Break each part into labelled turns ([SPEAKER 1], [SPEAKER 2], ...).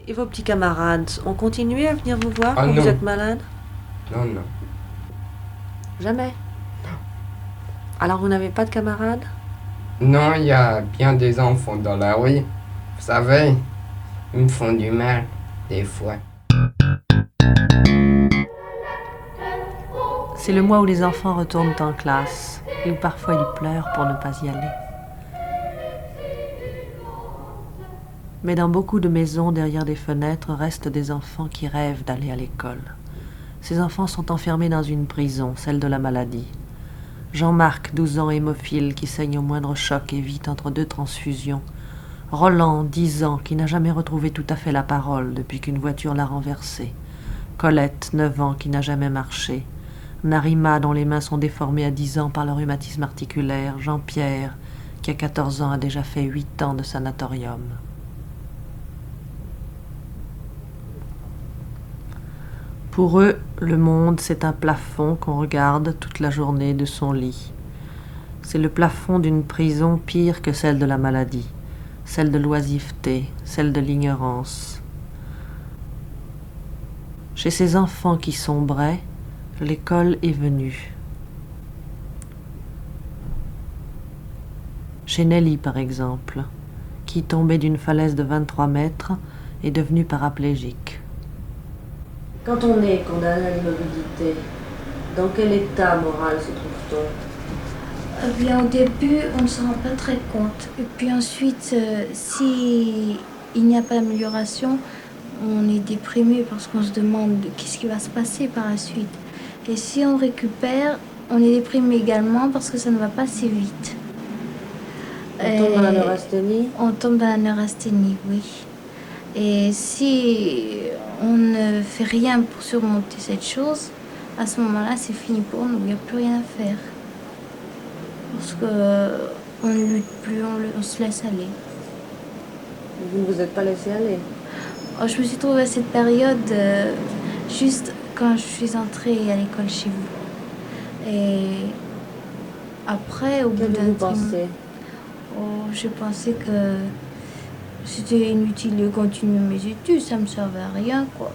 [SPEAKER 1] Et vos petits camarades ont continué à venir vous voir quand
[SPEAKER 2] non.
[SPEAKER 1] vous êtes malade?
[SPEAKER 2] Non.
[SPEAKER 1] Jamais? Alors vous n'avez pas de camarades?
[SPEAKER 2] Non, il y a bien des enfants dans la rue. Vous savez, ils me font du mal, des fois.
[SPEAKER 1] C'est le mois où les enfants retournent en classe et où parfois ils pleurent pour ne pas y aller. Mais dans beaucoup de maisons, derrière des fenêtres, restent des enfants qui rêvent d'aller à l'école. Ces enfants sont enfermés dans une prison, celle de la maladie. Jean-Marc, 12 ans, hémophile, qui saigne au moindre choc et vit entre 2 transfusions. Roland, 10 ans, qui n'a jamais retrouvé tout à fait la parole depuis qu'une voiture l'a renversé. Colette, 9 ans, qui n'a jamais marché. Narima, dont les mains sont déformées à 10 ans par le rhumatisme articulaire. Jean-Pierre, qui à 14 ans a déjà fait 8 ans de sanatorium. Pour eux, le monde, c'est un plafond qu'on regarde toute la journée de son lit. C'est le plafond d'une prison pire que celle de la maladie, celle de l'oisiveté, celle de l'ignorance. Chez ces enfants qui sombraient, l'école est venue. Chez Nelly, par exemple, qui, tombée d'une falaise de 23 mètres, est devenue paraplégique. Quand on est condamné à l'immobilité, dans quel état moral se trouve-t-on?
[SPEAKER 3] Eh bien, au début, on ne se rend pas très compte. Et puis ensuite, si il n'y a pas d'amélioration, on est déprimé parce qu'on se demande qu'est-ce qui va se passer par la suite. Et si on récupère, on est déprimé également parce que ça ne va pas si vite.
[SPEAKER 1] On tombe dans la neurasthénie?
[SPEAKER 3] On tombe dans la neurasthénie, oui. Et si on ne fait rien pour surmonter cette chose, à ce moment-là, c'est fini pour nous, il n'y a plus rien à faire. Parce qu'on ne lutte plus, on se laisse aller.
[SPEAKER 1] Vous ne vous êtes pas laissé aller?
[SPEAKER 3] Oh, je me suis trouvée à cette période juste quand je suis entrée à l'école chez vous. Et après, au bout d'un temps... Je pensais que c'était inutile de continuer mes études, ça ne me servait à rien, quoi.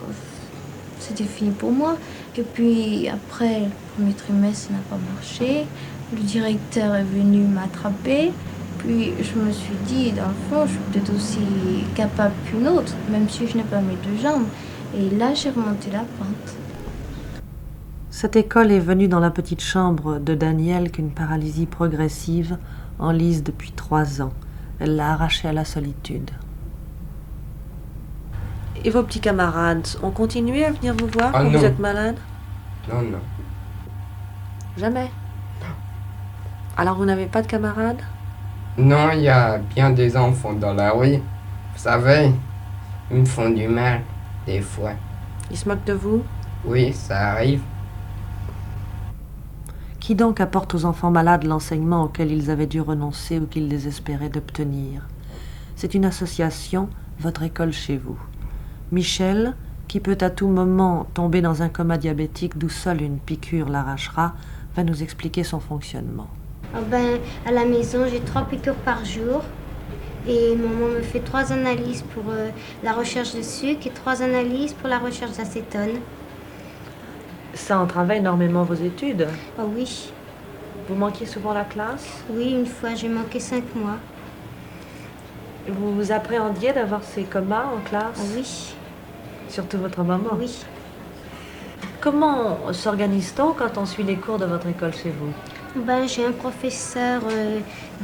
[SPEAKER 3] C'était fini pour moi. Et puis après, le premier trimestre, ça n'a pas marché. Le directeur est venu m'attraper. Puis je me suis dit, dans le fond, je suis peut-être aussi capable qu'une autre, même si je n'ai pas mes 2 jambes. Et là, j'ai remonté la pente.
[SPEAKER 1] Cette école est venue dans la petite chambre de Daniel qu'une paralysie progressive enlise depuis 3 ans. Elle l'a arraché à la solitude. Et vos petits camarades ont continué à venir vous voir quand vous êtes malade?
[SPEAKER 2] Non.
[SPEAKER 1] Jamais? Alors vous n'avez pas de camarades?
[SPEAKER 2] Non, il y a bien des enfants dans la rue. Vous savez, ils me font du mal, des fois.
[SPEAKER 1] Ils se moquent de vous?
[SPEAKER 2] Oui, ça arrive.
[SPEAKER 1] Qui donc apporte aux enfants malades l'enseignement auquel ils avaient dû renoncer ou qu'ils désespéraient d'obtenir? C'est une association, votre école chez vous. Michel, qui peut à tout moment tomber dans un coma diabétique d'où seule une piqûre l'arrachera, va nous expliquer son fonctionnement.
[SPEAKER 4] À la maison, j'ai 3 piqûres par jour. Et maman me fait 3 analyses pour la recherche de sucre et 3 analyses pour la recherche d'acétone.
[SPEAKER 1] Ça entrave énormément vos études?
[SPEAKER 4] Ah oui.
[SPEAKER 1] Vous manquiez souvent la classe?
[SPEAKER 4] Oui, une fois, j'ai manqué 5 mois.
[SPEAKER 1] Vous appréhendiez d'avoir ces comas en classe?
[SPEAKER 4] Ah oui.
[SPEAKER 1] Surtout votre maman?
[SPEAKER 4] Oui.
[SPEAKER 1] Comment s'organise-t-on quand on suit les cours de votre école chez vous?
[SPEAKER 4] J'ai un professeur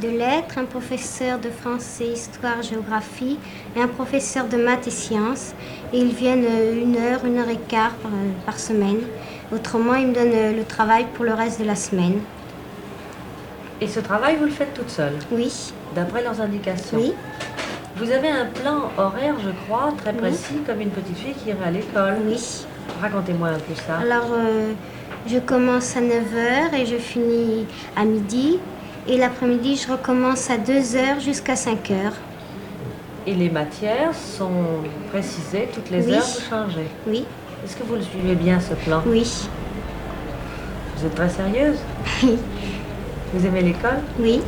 [SPEAKER 4] de lettres, un professeur de français, histoire, géographie et un professeur de maths et sciences. Et ils viennent 1 heure, 1 heure et quart par semaine. Autrement, ils me donnent le travail pour le reste de la semaine.
[SPEAKER 1] Et ce travail, vous le faites toute seule?
[SPEAKER 4] Oui.
[SPEAKER 1] D'après leurs indications?
[SPEAKER 4] Oui.
[SPEAKER 1] Vous avez un plan horaire, je crois, très précis, comme une petite fille qui irait à l'école?
[SPEAKER 4] Oui.
[SPEAKER 1] Racontez-moi un peu ça.
[SPEAKER 4] Alors, je commence à 9h et je finis à midi. Et l'après-midi, je recommence à 2h jusqu'à 5h.
[SPEAKER 1] Et les matières sont précisées, toutes les heures vous changez?
[SPEAKER 4] Oui.
[SPEAKER 1] Est-ce que vous le suivez bien, ce plan?
[SPEAKER 4] Oui.
[SPEAKER 1] Vous êtes très sérieuse?
[SPEAKER 4] Oui.
[SPEAKER 1] Vous aimez l'école?
[SPEAKER 4] Oui.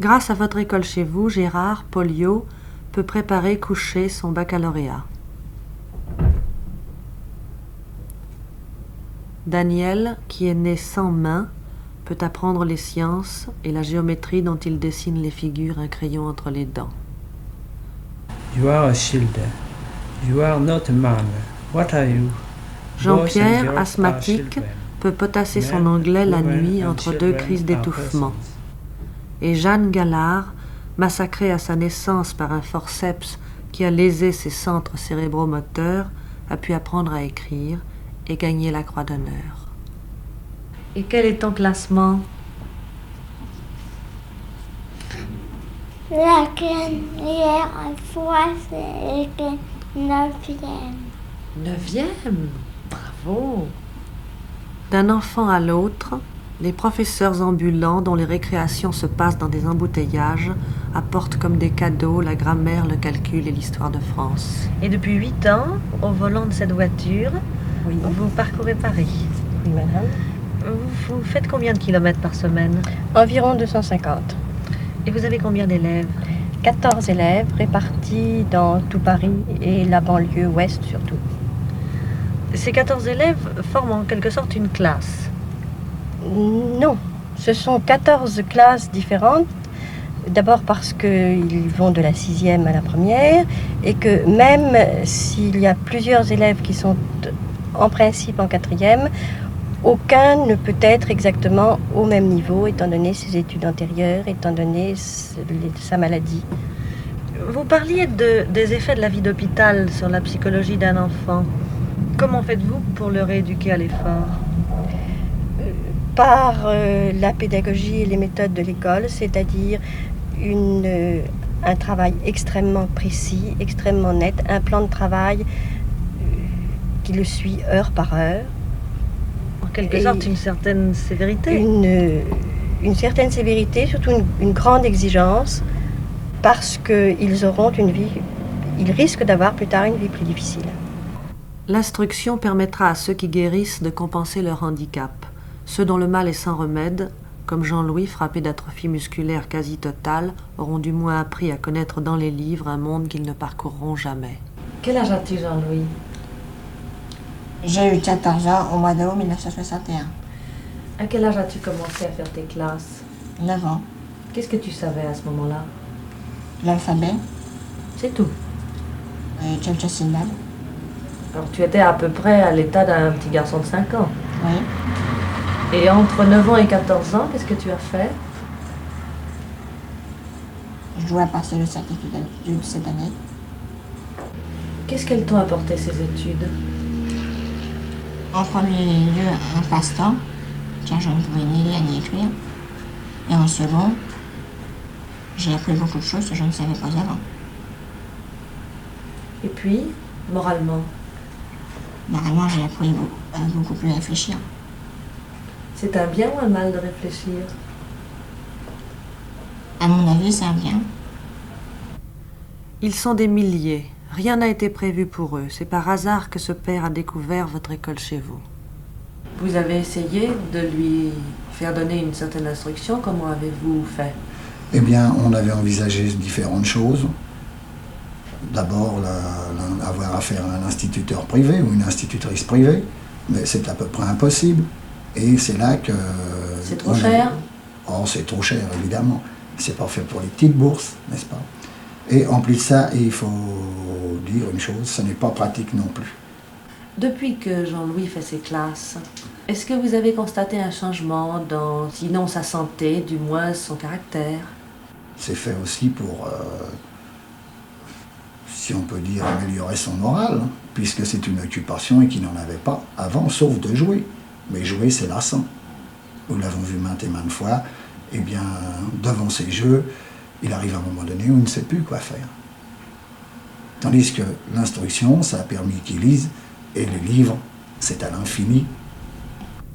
[SPEAKER 1] Grâce à votre école chez vous, Gérard, Polio, peut préparer coucher son baccalauréat. Daniel, qui est né sans main, peut apprendre les sciences et la géométrie dont il dessine les figures un crayon entre les dents.
[SPEAKER 5] You are a shield. You are not a man. What are you?
[SPEAKER 1] Jean-Pierre, asthmatique, peut potasser son anglais la nuit entre deux crises d'étouffement. Et Jeanne Gallard, massacrée à sa naissance par un forceps qui a lésé ses centres cérébro-moteurs, a pu apprendre à écrire et gagner la Croix d'honneur. Et quel est ton classement?
[SPEAKER 6] La dernière fois, c'était 9e.
[SPEAKER 1] 9e? Bravo! D'un enfant à l'autre, les professeurs ambulants dont les récréations se passent dans des embouteillages apportent comme des cadeaux la grammaire, le calcul et l'histoire de France. Et depuis 8 ans, au volant de cette voiture, vous parcourez Paris.
[SPEAKER 7] Oui, madame.
[SPEAKER 1] Vous faites combien de kilomètres par semaine?
[SPEAKER 7] Environ 250.
[SPEAKER 1] Et vous avez combien d'élèves?
[SPEAKER 7] 14 élèves répartis dans tout Paris et la banlieue ouest surtout.
[SPEAKER 1] Ces 14 élèves forment en quelque sorte une classe.
[SPEAKER 7] Non, ce sont 14 classes différentes. D'abord parce qu'ils vont de la 6e à la 1er et que même s'il y a plusieurs élèves qui sont en principe en 4e, aucun ne peut être exactement au même niveau étant donné ses études antérieures, étant donné sa maladie.
[SPEAKER 1] Vous parliez des effets de la vie d'hôpital sur la psychologie d'un enfant. Comment faites-vous pour le rééduquer à l'effort?
[SPEAKER 7] Par la pédagogie et les méthodes de l'école, c'est-à-dire un travail extrêmement précis, extrêmement net, un plan de travail qui le suit heure par heure.
[SPEAKER 1] En quelque sorte, une certaine sévérité.
[SPEAKER 7] Une certaine sévérité, surtout une grande exigence, parce qu'ils risquent d'avoir plus tard une vie plus difficile.
[SPEAKER 1] L'instruction permettra à ceux qui guérissent de compenser leur handicap. Ceux dont le mal est sans remède, comme Jean-Louis, frappé d'atrophie musculaire quasi totale, auront du moins appris à connaître dans les livres un monde qu'ils ne parcourront jamais. Quel âge as-tu, Jean-Louis?
[SPEAKER 8] J'ai eu 14 ans au mois d'août 1961.
[SPEAKER 1] À quel âge as-tu commencé à faire tes classes?
[SPEAKER 8] 9 ans.
[SPEAKER 1] Qu'est-ce que tu savais à ce moment-là?
[SPEAKER 8] L'alphabet,
[SPEAKER 1] C'est tout.
[SPEAKER 8] quelques syllabes.
[SPEAKER 1] Alors tu étais à peu près à l'état d'un petit garçon de 5 ans.
[SPEAKER 8] Oui.
[SPEAKER 1] Et entre 9 ans et 14 ans, qu'est-ce que tu as fait?
[SPEAKER 8] Je dois passer le certificat d'études cette année.
[SPEAKER 1] Qu'est-ce qu'elles t'ont apporté ces études?
[SPEAKER 8] En premier lieu, un passe-temps, car je ne pouvais ni lire ni écrire. Et en second, j'ai appris beaucoup de choses que je ne savais pas avant.
[SPEAKER 1] Et puis, moralement?
[SPEAKER 8] Moralement, j'ai appris à beaucoup plus réfléchir.
[SPEAKER 1] C'est un bien ou un mal de réfléchir?
[SPEAKER 8] À mon avis, c'est un bien.
[SPEAKER 1] Ils sont des milliers. Rien n'a été prévu pour eux. C'est par hasard que ce père a découvert votre école chez vous. Vous avez essayé de lui faire donner une certaine instruction. Comment avez-vous fait?
[SPEAKER 9] Eh bien, on avait envisagé différentes choses. D'abord, avoir affaire à un instituteur privé ou une institutrice privée, mais c'est à peu près impossible. Et c'est là que...
[SPEAKER 1] C'est trop cher?
[SPEAKER 9] Oh, c'est trop cher, évidemment. C'est pas fait pour les petites bourses, n'est-ce pas? Et en plus de ça, il faut dire une chose, ce n'est pas pratique non plus.
[SPEAKER 1] Depuis que Jean-Louis fait ses classes, est-ce que vous avez constaté un changement dans, sinon sa santé, du moins son caractère?
[SPEAKER 9] C'est fait aussi pour, si on peut dire, améliorer son moral, hein, puisque c'est une occupation et qu'il n'en avait pas avant, sauf de jouer. Mais jouer, c'est lassant. Nous l'avons vu maintes et maintes fois, eh bien, devant ces jeux, il arrive à un moment donné où il ne sait plus quoi faire. Tandis que l'instruction, ça a permis qu'il lise, et les livres, c'est à l'infini.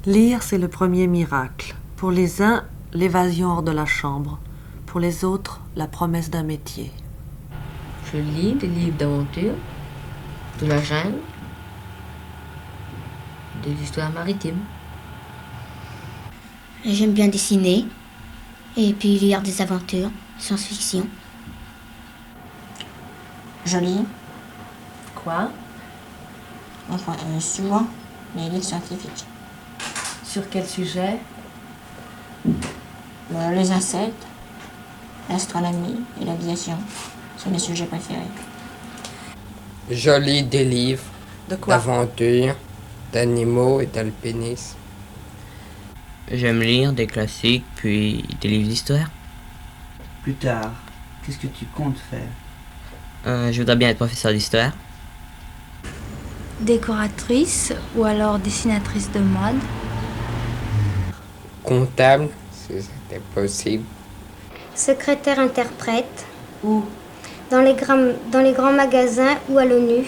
[SPEAKER 1] Lire, c'est le premier miracle. Pour les uns, l'évasion hors de la chambre. Pour les autres, la promesse d'un métier.
[SPEAKER 10] Je lis des livres d'aventure, de la jungle, des histoires maritimes.
[SPEAKER 11] J'aime bien dessiner et puis lire des aventures, science-fiction.
[SPEAKER 8] Je lis.
[SPEAKER 10] Quoi?
[SPEAKER 8] Enfin, souvent, les livres scientifiques.
[SPEAKER 10] Sur quel sujet?
[SPEAKER 8] Les insectes, l'astronomie et l'aviation sont mes sujets préférés.
[SPEAKER 2] Je lis des livres
[SPEAKER 1] De quoi?
[SPEAKER 2] d'aventure, d'animaux et d'alpinisme.
[SPEAKER 11] J'aime lire des classiques, puis des livres d'histoire.
[SPEAKER 5] Plus tard, qu'est-ce que tu comptes faire?
[SPEAKER 11] Je voudrais bien être professeur d'histoire.
[SPEAKER 3] Décoratrice ou alors dessinatrice de mode.
[SPEAKER 2] Comptable, si c'était possible.
[SPEAKER 4] Secrétaire-interprète.
[SPEAKER 10] Où?
[SPEAKER 4] Dans les grands magasins ou à l'ONU.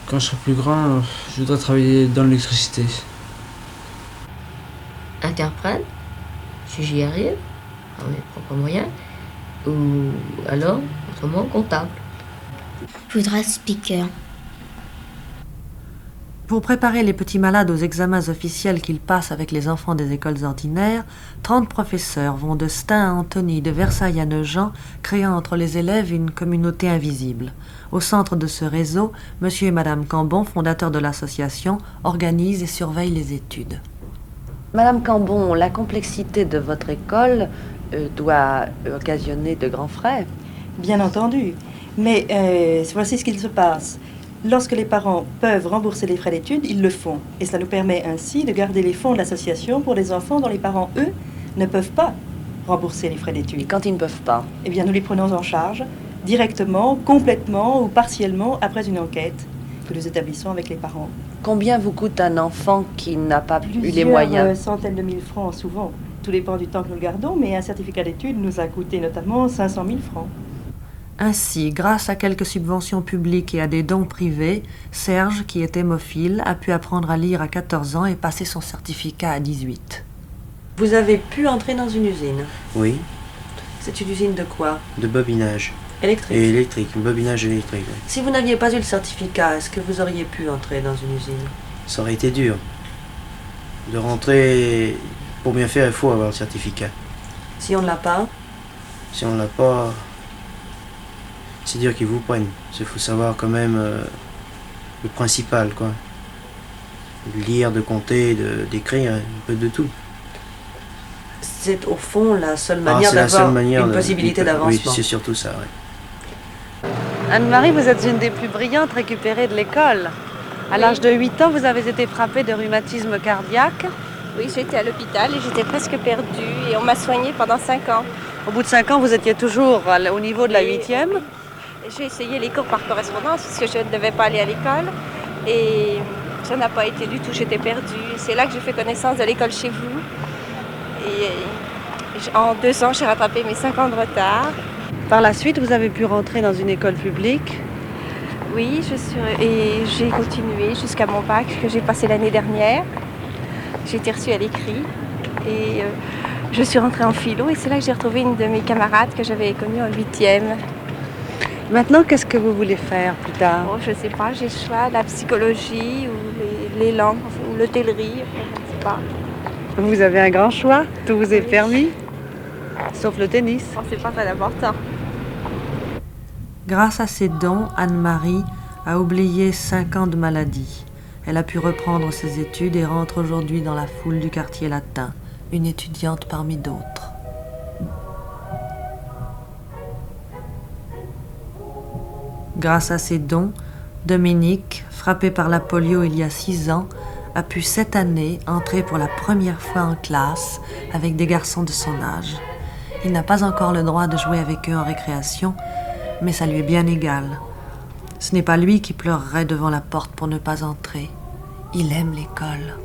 [SPEAKER 5] Quand je serai plus grand, je voudrais travailler dans l'électricité.
[SPEAKER 10] Interprète, si j'y arrive, par mes propres moyens. Ou alors, autrement, comptable.
[SPEAKER 8] Je voudrais être speaker.
[SPEAKER 1] Pour préparer les petits malades aux examens officiels qu'ils passent avec les enfants des écoles ordinaires, 30 professeurs vont de Stein à Antony, de Versailles à Nogent, créant entre les élèves une communauté invisible. Au centre de ce réseau, M. et Mme Cambon, fondateurs de l'association, organisent et surveillent les études. Madame Cambon, la complexité de votre école doit occasionner de grands frais.
[SPEAKER 12] Bien entendu. Mais voici ce qu'il se passe. Lorsque les parents peuvent rembourser les frais d'études, ils le font. Et cela nous permet ainsi de garder les fonds de l'association pour les enfants dont les parents, eux, ne peuvent pas rembourser les frais d'études.
[SPEAKER 1] Et quand ils ne peuvent pas?
[SPEAKER 12] Eh bien, nous les prenons en charge directement, complètement ou partiellement après une enquête que nous établissons avec les parents.
[SPEAKER 1] Combien vous coûte un enfant qui n'a pas eu les
[SPEAKER 12] Plusieurs
[SPEAKER 1] moyens?
[SPEAKER 12] centaines de mille francs, souvent. Tout dépend du temps que nous le gardons, mais un certificat d'études nous a coûté notamment 500 000 francs.
[SPEAKER 1] Ainsi, grâce à quelques subventions publiques et à des dons privés, Serge, qui est hémophile, a pu apprendre à lire à 14 ans et passer son certificat à 18. Vous avez pu entrer dans une usine?
[SPEAKER 13] Oui,
[SPEAKER 1] C'est une usine de quoi?
[SPEAKER 13] de bobinage.
[SPEAKER 1] Électrique.
[SPEAKER 13] Et électrique, bobinage électrique. Oui.
[SPEAKER 1] Si vous n'aviez pas eu le certificat, est-ce que vous auriez pu entrer dans une usine?
[SPEAKER 13] Ça aurait été dur. De rentrer, pour bien faire, il faut avoir le certificat.
[SPEAKER 1] Si on ne l'a pas?
[SPEAKER 13] Si on ne l'a pas, c'est dur qu'ils vous prennent. Il faut savoir quand même le principal, quoi. De lire, de compter, d'écrire, un peu de tout.
[SPEAKER 1] C'est au fond la seule manière d'avoir une possibilité d'avancement.
[SPEAKER 13] Oui, c'est surtout ça, oui.
[SPEAKER 1] Anne-Marie, vous êtes une des plus brillantes récupérées de l'école. À l'âge de 8 ans, vous avez été frappée de rhumatisme cardiaque.
[SPEAKER 7] Oui, j'étais à l'hôpital et j'étais presque perdue et on m'a soignée pendant 5 ans.
[SPEAKER 1] Au bout de 5 ans, vous étiez toujours au niveau de la 8e.
[SPEAKER 7] J'ai essayé les cours par correspondance parce que je ne devais pas aller à l'école et ça n'a pas été du tout, j'étais perdue. C'est là que j'ai fait connaissance de l'école chez vous et en 2 ans, j'ai rattrapé mes 5 ans de retard.
[SPEAKER 1] Par la suite, vous avez pu rentrer dans une école publique.
[SPEAKER 7] Oui, et j'ai continué jusqu'à mon bac que j'ai passé l'année dernière. J'ai été reçue à l'écrit et je suis rentrée en philo et c'est là que j'ai retrouvé une de mes camarades que j'avais connue en 8e.
[SPEAKER 1] Maintenant, qu'est-ce que vous voulez faire plus tard?
[SPEAKER 7] Je ne sais pas, j'ai le choix, la psychologie ou les langues ou l'hôtellerie, je ne sais pas.
[SPEAKER 1] Vous avez un grand choix, tout vous est permis, sauf le tennis.
[SPEAKER 7] C'est pas très important.
[SPEAKER 1] Grâce à ses dons, Anne-Marie a oublié 5 ans de maladie. Elle a pu reprendre ses études et rentre aujourd'hui dans la foule du quartier latin, une étudiante parmi d'autres. Grâce à ses dons, Dominique, frappé par la polio il y a 6 ans, a pu cette année entrer pour la première fois en classe avec des garçons de son âge. Il n'a pas encore le droit de jouer avec eux en récréation, mais ça lui est bien égal. Ce n'est pas lui qui pleurerait devant la porte pour ne pas entrer. Il aime l'école.